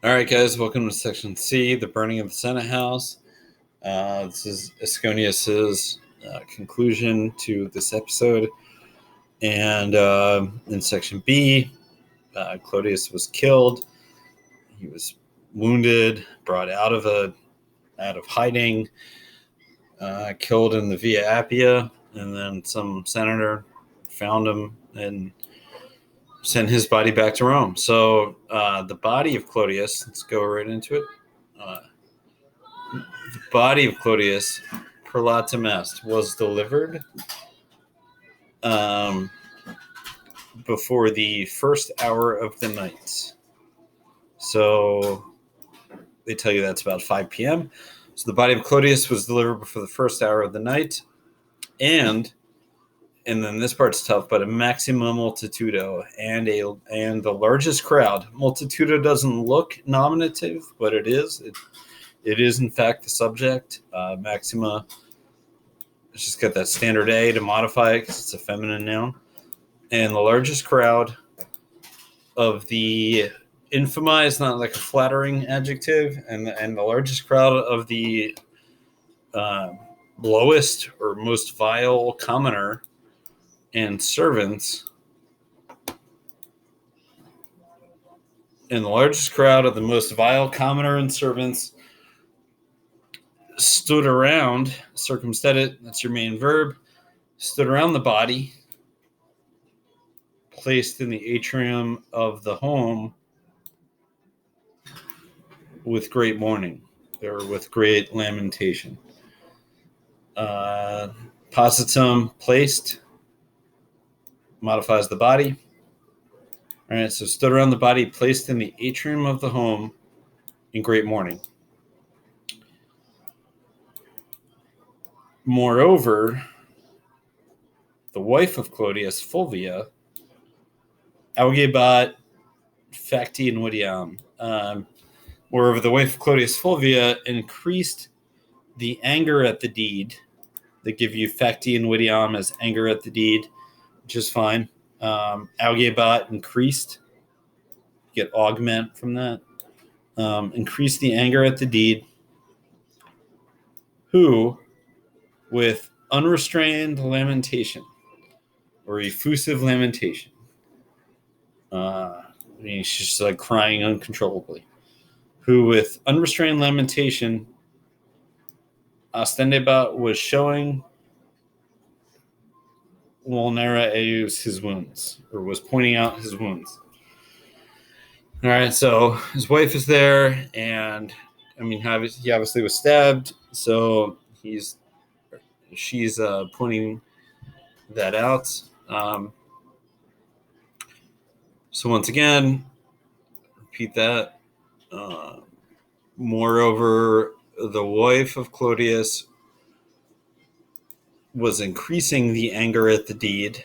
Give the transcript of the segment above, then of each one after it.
All right, guys, welcome to Section C, the burning of the Senate House. This is Asconius's conclusion to this episode. And in Section B, Clodius was killed. He was wounded, brought out of hiding, killed in the Via Appia, and then some senator found him and sent his body back to Rome. So the body of Clodius, let's go right into it. The body of Clodius, per latem est, was delivered before the first hour of the night. So they tell you that's about 5 p.m. So the body of Clodius was delivered before the first hour of the night. And then this part's tough, but a maxima multitudo and the largest crowd. Multitudo doesn't look nominative, but it is. It is, in fact, the subject. Maxima, it's just got that standard A to modify it because it's a feminine noun. And the largest crowd of the infami is not like a flattering adjective. And the largest crowd of the lowest or most vile commoner and servants. And the largest crowd of the most vile commoner and servants stood around, circumstedet, that's your main verb, stood around the body, placed in the atrium of the home with great mourning, or with great lamentation. Positum, placed, modifies the body. All right, so stood around the body, placed in the atrium of the home in great mourning. Moreover, the wife of Clodius, Fulvia, augebat facti invidiam. Moreover, the wife of Clodius, Fulvia, increased the anger at the deed. They give you facti invidiam as anger at the deed, which is fine. Augebat, increased. You get augment from that. Increased the anger at the deed. Who, with unrestrained lamentation, or effusive lamentation, she's just like crying uncontrollably, who with unrestrained lamentation ostendebat was showing vulnera eius his wounds, or was pointing out his wounds. All right, so his wife is there, and he obviously was stabbed, so she's pointing that out. So once again, repeat that. Moreover, the wife of Clodius was increasing the anger at the deed,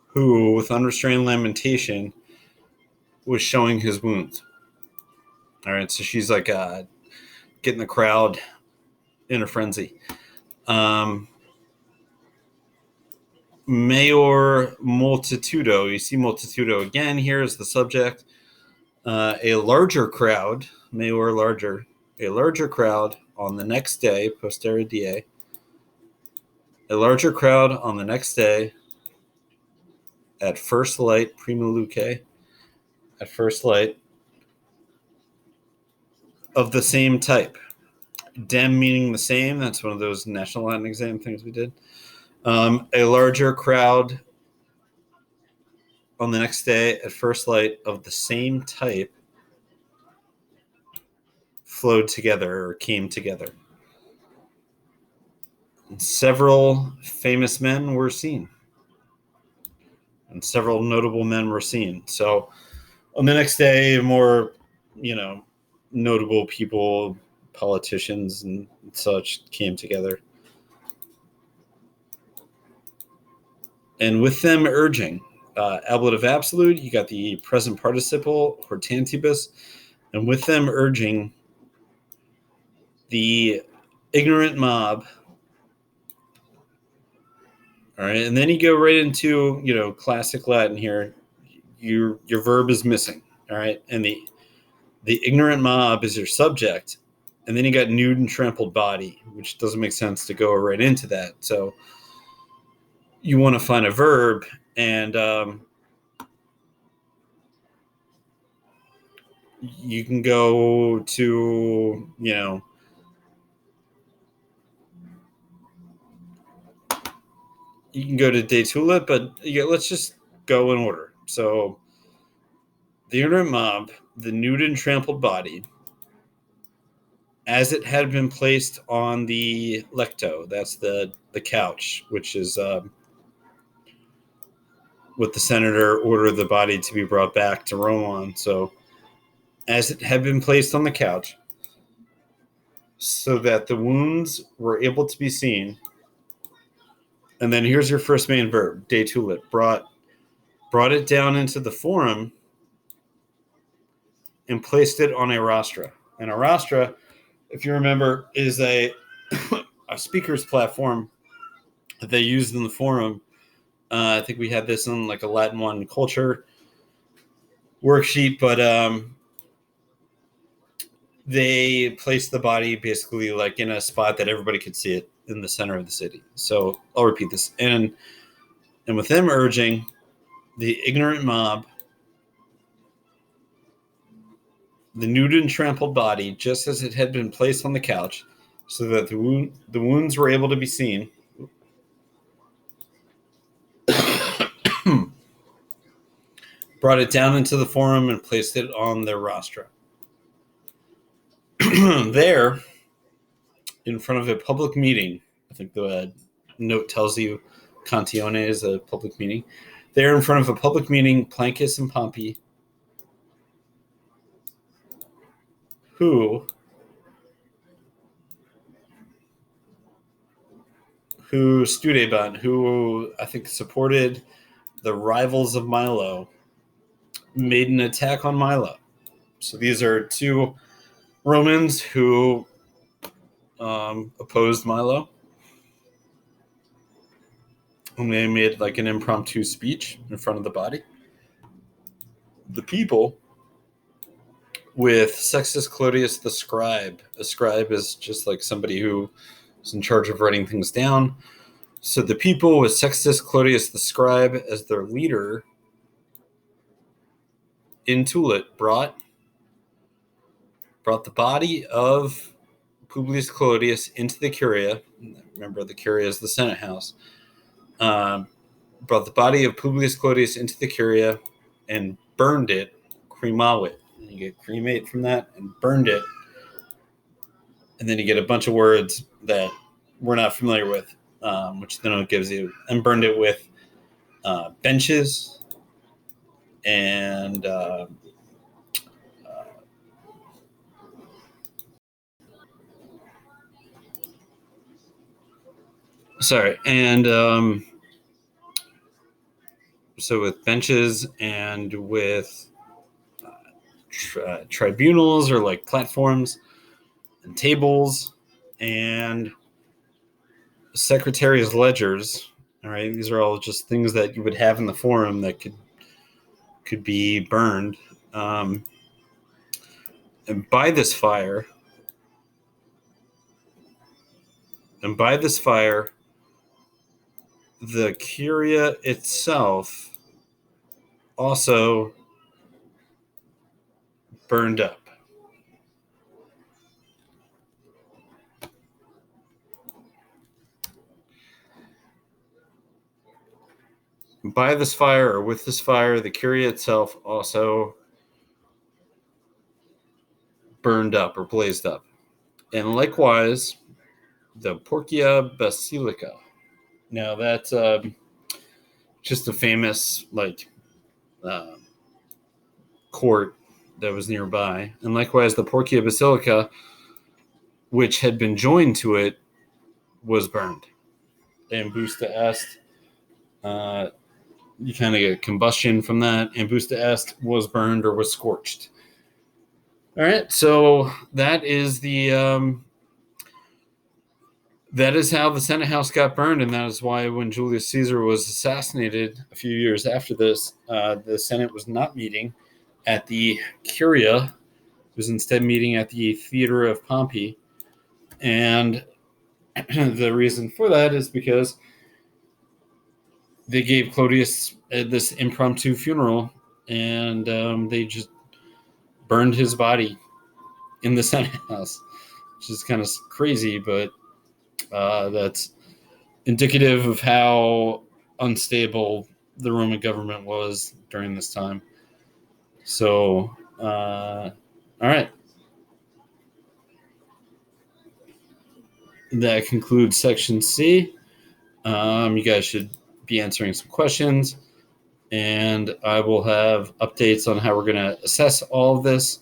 who, with unrestrained lamentation, was showing his wounds. All right, so she's like getting the crowd in a frenzy. Mayor multitudo. You see multitudo again here as the subject. A larger crowd, mayor larger, a larger crowd on the next day, posteri die. A larger crowd on the next day at first light, prima luce, at first light, of the same type. Dem meaning the same. That's one of those National Latin exam things we did. A larger crowd on the next day at first light of the same type flowed together or came together. And several famous men were seen. And several notable men were seen. So on the next day, more, notable people, politicians and such came together. And with them urging, ablative absolute, you got the present participle, hortantibus, and with them urging the ignorant mob. All right, and then you go right into, classic Latin here. Your verb is missing, all right? And The ignorant mob is your subject. And then you got nude and trampled body, which doesn't make sense to go right into that. So you want to find a verb, and you can go to, you can go to de tulip, but let's just go in order. So the ignorant mob, the nude and trampled body, as it had been placed on the lecto, that's the couch, which is what the senator ordered the body to be brought back to Rome on. So as it had been placed on the couch, so that the wounds were able to be seen. And then here's your first main verb, de tulip, brought it down into the forum and placed it on a rostra. And a rostra, if you remember, is a speaker's platform that they used in the forum. I think we had this in like a Latin 1 culture worksheet, but they placed the body basically like in a spot that everybody could see it in the center of the city. So I'll repeat this. And with them urging the ignorant mob, the nude and trampled body, just as it had been placed on the couch, so that the wounds were able to be seen, brought it down into the forum and placed it on their rostra. There, in front of a public meeting, I think the note tells you Cantione is a public meeting. There, in front of a public meeting, Plancus and Pompey, who studebat, who I think supported the rivals of Milo, made an attack on Milo. So these are two Romans who opposed Milo. And they made like an impromptu speech in front of the body. The people, with Sextus Clodius the scribe. A scribe is just like somebody who is in charge of writing things down. So the people, with Sextus Clodius the scribe as their leader, in Tulit, brought the body of Publius Clodius into the Curia. Remember, the Curia is the Senate house. Brought the body of Publius Clodius into the Curia and burned it, cremavit. You get cremate from that, and burned it. And then you get a bunch of words that we're not familiar with, which then it gives you, and burned it with benches and so with benches and with tribunals, or like platforms and tables and secretaries' ledgers. All right, these are all just things that you would have in the forum that could be burned. And by this fire, the Curia itself also burned up. By this fire, or with this fire, the Curia itself also burned up or blazed up. And likewise, the Porcia Basilica. Now that's just a famous court that was nearby. And likewise, the Porcia Basilica, which had been joined to it, was burned. And Busta Est, you kind of get combustion from that. And Busta Est was burned or was scorched. All right, so that is that is how the Senate house got burned, and that is why when Julius Caesar was assassinated a few years after this, the Senate was not meeting at the Curia, was instead meeting at the theater of Pompey. And the reason for that is because they gave Clodius this impromptu funeral, and they just burned his body in the Senate house, which is kind of crazy, but that's indicative of how unstable the Roman government was during this time. So, all right. That concludes section C. You guys should be answering some questions, and I will have updates on how we're going to assess all of this